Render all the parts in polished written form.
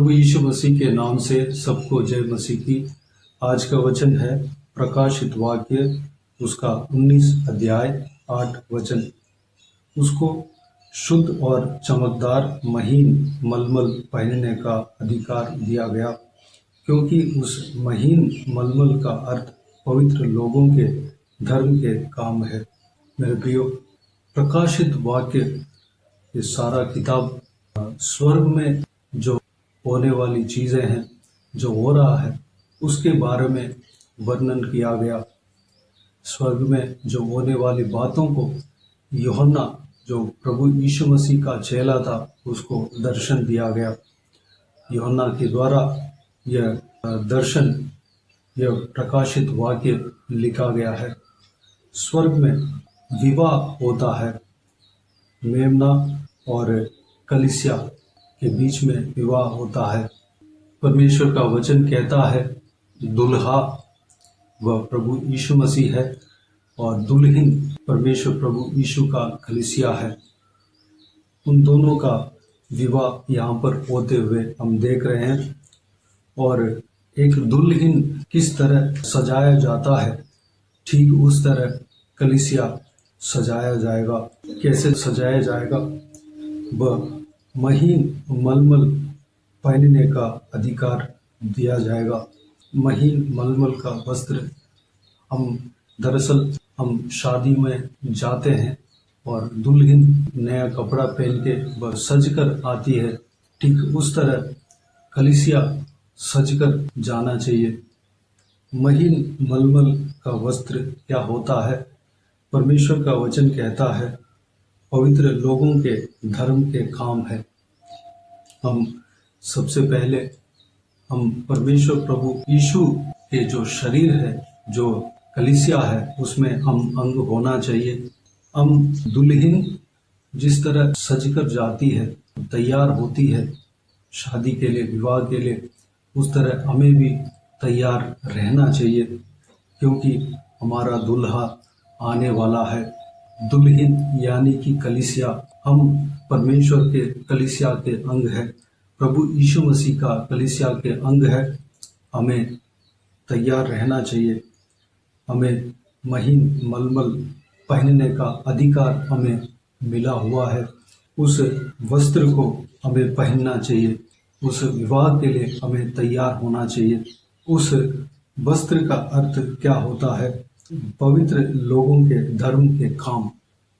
प्रभु यीशु मसीह के नाम से सबको जय मसीह की। आज का वचन है प्रकाशित वाक्य उसका 19 अध्याय 8 वचन। उसको शुद्ध और चमकदार महीन मलमल पहनने का अधिकार दिया गया, क्योंकि उस महीन मलमल का अर्थ पवित्र लोगों के धर्म के काम है। मेरे प्रियो, प्रकाशित वाक्य ये सारा किताब स्वर्ग में जो होने वाली चीज़ें हैं, जो हो रहा है, उसके बारे में वर्णन किया गया। स्वर्ग में जो होने वाली बातों को यूहन्ना, जो प्रभु यीशु मसीह का चेला था, उसको दर्शन दिया गया। यूहन्ना के द्वारा यह दर्शन, यह प्रकाशित वाक्य लिखा गया है। स्वर्ग में विवाह होता है, मेमना और कलीसिया के बीच में विवाह होता है। परमेश्वर का वचन कहता है दुल्हा वह प्रभु यीशु मसीह है और दुल्हन परमेश्वर प्रभु यीशु का कलीसिया है। उन दोनों का विवाह यहाँ पर होते हुए हम देख रहे हैं। और एक दुल्हन किस तरह सजाया जाता है, ठीक उस तरह कलीसिया सजाया जाएगा। कैसे सजाया जाएगा? वह महीन मलमल पहनने का अधिकार दिया जाएगा। महीन मलमल का वस्त्र हम शादी में जाते हैं और दुल्हन नया कपड़ा पहन के वह सजकर आती है। ठीक उस तरह कलीसिया सजकर जाना चाहिए। महीन मलमल का वस्त्र क्या होता है? परमेश्वर का वचन कहता है पवित्र लोगों के धर्म के काम है। हम सबसे पहले हम परमेश्वर प्रभु यीशु के जो शरीर है, जो कलीसिया है, उसमें हम अंग होना चाहिए। हम दुल्हन जिस तरह सजकर जाती है, तैयार होती है शादी के लिए, विवाह के लिए, उस तरह हमें भी तैयार रहना चाहिए, क्योंकि हमारा दुल्हा आने वाला है। दुल्हन यानी कि कलीसिया, हम परमेश्वर के कलीसिया के अंग है, प्रभु यीशु मसीह का कलीसिया के अंग है। हमें तैयार रहना चाहिए। हमें महीन मलमल पहनने का अधिकार हमें मिला हुआ है। उस वस्त्र को हमें पहनना चाहिए। उस विवाह के लिए हमें तैयार होना चाहिए। उस वस्त्र का अर्थ क्या होता है? पवित्र लोगों के धर्म के काम।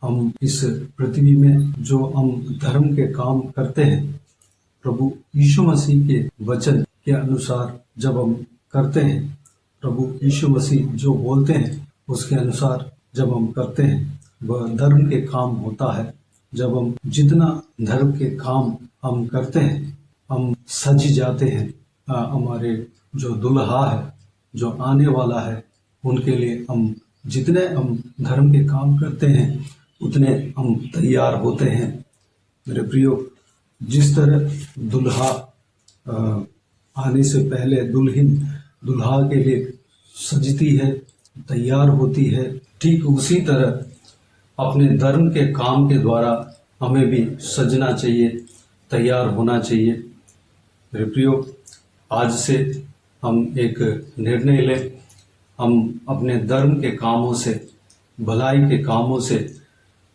हम इस पृथ्वी में जो हम धर्म के काम करते हैं, प्रभु यीशु मसीह के वचन के अनुसार जब हम करते हैं, प्रभु यीशु मसीह जो बोलते हैं उसके अनुसार जब हम करते हैं, वह धर्म के काम होता है। जब हम जितना धर्म के काम हम करते हैं, हम सज जाते हैं। हमारे जो दुल्हा है, जो आने वाला है, उनके लिए हम जितने हम धर्म के काम करते हैं, उतने हम तैयार होते हैं। मेरे प्रियो, जिस तरह दुल्हा आने से पहले दुल्हन दुल्हा के लिए सजती है, तैयार होती है, ठीक उसी तरह अपने धर्म के काम के द्वारा हमें भी सजना चाहिए, तैयार होना चाहिए। मेरे प्रियो, आज से हम एक निर्णय लें। हम अपने धर्म के कामों से, भलाई के कामों से,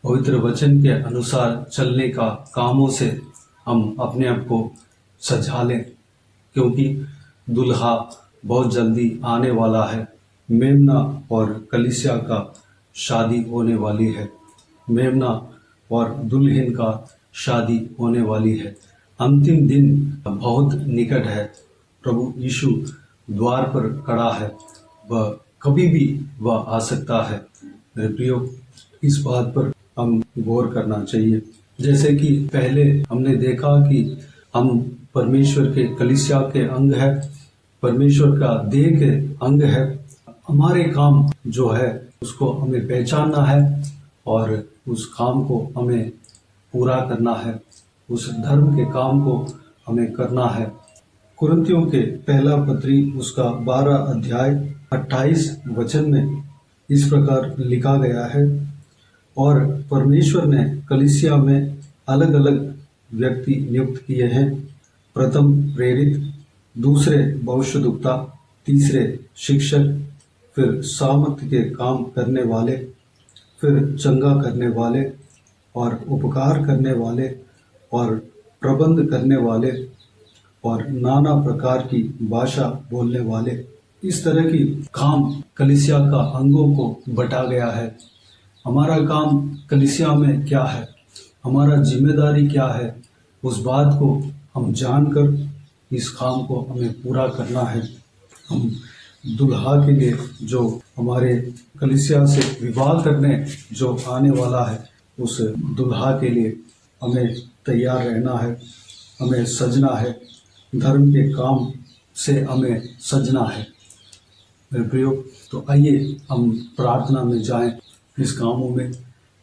पवित्र वचन के अनुसार चलने का कामों से हम अपने आप को सजा लें, क्योंकि दुल्हा बहुत जल्दी आने वाला है। मेमना और कलीसिया का शादी होने वाली है। मेमना और दुल्हन का शादी होने वाली है। अंतिम दिन बहुत निकट है। प्रभु यीशु द्वार पर खड़ा है। वह कभी भी वह आ सकता है। मेरे प्रियो, इस बात पर हम गौर करना चाहिए। जैसे कि पहले हमने देखा कि हम परमेश्वर के कलीसिया के अंग है, परमेश्वर का देह के अंग है। हमारे काम जो है उसको हमें पहचानना है और उस काम को हमें पूरा करना है। उस धर्म के काम को हमें करना है। कुरिन्थियों के पहला पत्री उसका 12 अध्याय 28 वचन में इस प्रकार लिखा गया है, और परमेश्वर ने कलीसिया में अलग अलग व्यक्ति नियुक्त किए हैं प्रथम प्रेरित, दूसरे भविष्यद्वक्ता, तीसरे शिक्षक, फिर सामर्थ्य के काम करने वाले, फिर चंगा करने वाले और उपकार करने वाले और प्रबंध करने वाले और नाना प्रकार की भाषा बोलने वाले। इस तरह की काम कलीसिया का अंगों को बटा गया है। हमारा काम कलीसिया में क्या है, हमारा जिम्मेदारी क्या है, उस बात को हम जानकर इस काम को हमें पूरा करना है। हम दुल्हा के लिए जो हमारे कलीसिया से विवाह करने जो आने वाला है, उस दुल्हा के लिए हमें तैयार रहना है, हमें सजना है, धर्म के काम से हमें सजना है। मेरे प्रियो, तो आइए हम प्रार्थना में जाएं। इस कामों में,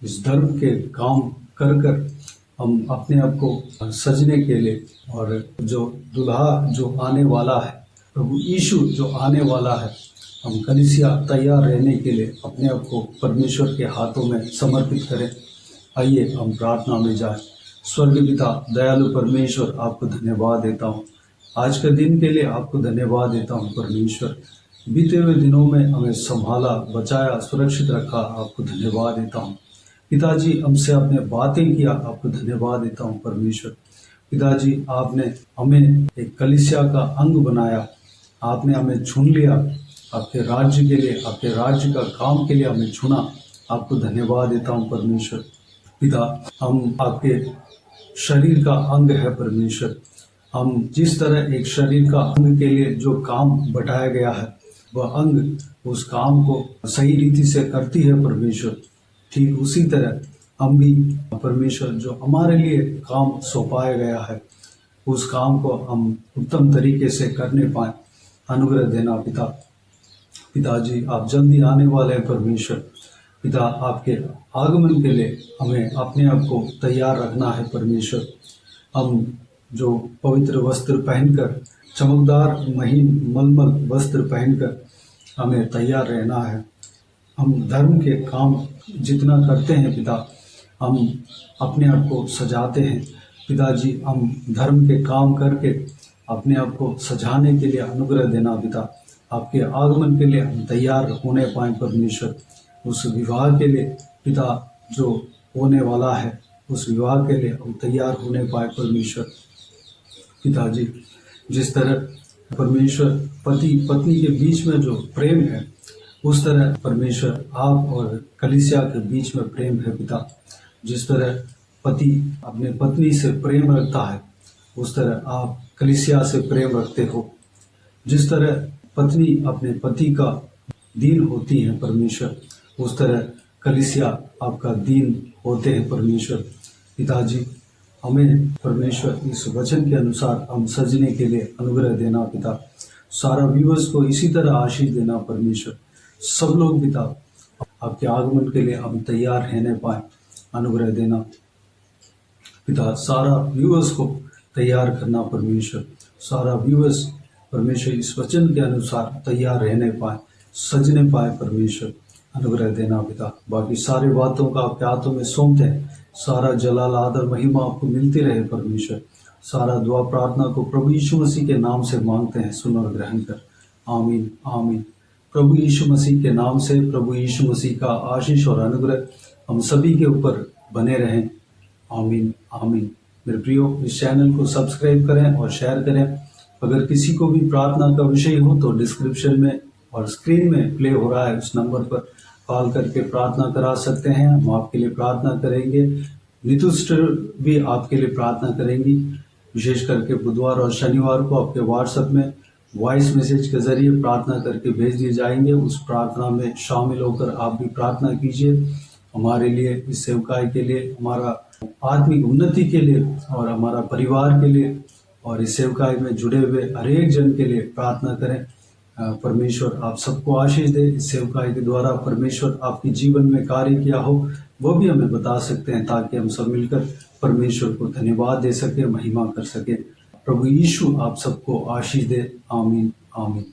इस धर्म के काम कर कर हम अपने आप को सजने के लिए, और जो दुल्हा जो आने वाला है, प्रभु यीशु जो आने वाला है, हम कलीसिया तैयार रहने के लिए अपने आप को परमेश्वर के हाथों में समर्पित करें। आइए हम प्रार्थना में जाएं। स्वर्गीय पिता, दयालु परमेश्वर, आपको धन्यवाद देता हूँ। आज के दिन के लिए आपको धन्यवाद देता हूँ परमेश्वर। बीते हुए दिनों में हमें संभाला, बचाया, सुरक्षित रखा, आपको धन्यवाद देता हूँ। पिताजी, हमसे आपने बातें किया, आपको धन्यवाद देता हूँ परमेश्वर। पिताजी, आपने हमें एक कलीसिया का अंग बनाया, आपने हमें चुन लिया आपके राज्य के लिए, आपके राज्य का काम के लिए हमें चुना, आपको धन्यवाद देता हूँ परमेश्वर। पिता, हम आपके शरीर का अंग है परमेश्वर। हम जिस तरह एक शरीर का अंग के लिए जो काम बटाया गया है, वह अंग उस काम को सही रीति से करती है परमेश्वर। ठीक उसी तरह हम भी परमेश्वर जो हमारे लिए काम सौंपाया गया है, उस काम को हम उत्तम तरीके से करने पाए, अनुग्रह देना पिता। पिताजी, आप जल्दी आने वाले हैं परमेश्वर। पिता, आपके आगमन के लिए हमें अपने आप को तैयार रखना है परमेश्वर। हम जो पवित्र वस्त्र पहनकर, चमकदार महीन मलमल वस्त्र पहनकर हमें तैयार रहना है। हम धर्म के काम जितना करते हैं पिता, हम अपने आप को सजाते हैं पिताजी। हम धर्म के काम करके अपने आप को सजाने के लिए अनुग्रह देना पिता। आपके आगमन के लिए हम तैयार होने पाए परमेश्वर। उस विवाह के लिए पिता जो होने वाला है, उस विवाह के लिए हम तैयार होने पाए परमेश्वर। पिताजी, जिस तरह परमेश्वर पति पत्नी के बीच में जो प्रेम है, उस तरह परमेश्वर आप और कलीसिया के बीच में प्रेम है पिता। जिस तरह पति अपने पत्नी से प्रेम रखता है, उस तरह आप कलीसिया से प्रेम रखते हो। जिस तरह पत्नी अपने पति का दीन होती है परमेश्वर, उस तरह कलीसिया आपका दीन होते हैं परमेश्वर। पिताजी, हमें परमेश्वर इस वचन के अनुसार हम सजने के लिए अनुग्रह देना पिता। सारा व्यूअर्स को इसी तरह आशीष देना परमेश्वर। सब लोग पिता आपके आगमन के लिए हम तैयार रहने पाए, अनुग्रह देना पिता। सारा व्यूअर्स को तैयार करना परमेश्वर। सारा व्यूअर्स परमेश्वर इस वचन के अनुसार तैयार रहने पाए, सजने पाए परमेश्वर, अनुग्रह देना पिता। बाकी सारी बातों का आपके हाथों में सौंपते हैं। सारा जलाल, आदर, महिमा आपको मिलती रहे परमेश्वर। सारा दुआ प्रार्थना को प्रभु यीशु मसीह के नाम से मांगते हैं, सुन और ग्रहण कर। आमीन, आमीन। प्रभु यीशु मसीह के नाम से प्रभु यीशु मसीह का आशीष और अनुग्रह हम सभी के ऊपर बने रहें। आमीन, आमीन। मेरे प्रियो, इस चैनल को सब्सक्राइब करें और शेयर करें। अगर किसी को भी प्रार्थना का विषय हो तो डिस्क्रिप्शन में और स्क्रीन में प्ले हो रहा है उस नंबर पर कॉल करके प्रार्थना करा सकते हैं। हम आपके लिए प्रार्थना करेंगे। नीतू सिस्टर भी आपके लिए प्रार्थना करेंगी। विशेष करके बुधवार और शनिवार को आपके व्हाट्सएप में वॉइस मैसेज के जरिए प्रार्थना करके भेज दिए जाएंगे। उस प्रार्थना में शामिल होकर आप भी प्रार्थना कीजिए हमारे लिए, इस सेवकाई के लिए, हमारा आत्मिक उन्नति के लिए और हमारा परिवार के लिए, और इस सेवकाई में जुड़े हुए हर एक जन के लिए प्रार्थना करें। परमेश्वर आप सबको आशीष दे। इस सेवकाई के द्वारा परमेश्वर आपके जीवन में कार्य किया हो वो भी हमें बता सकते हैं, ताकि हम सब मिलकर परमेश्वर को धन्यवाद दे सके, महिमा कर सके। प्रभु यीशु आप सबको आशीष दे। आमीन, आमीन।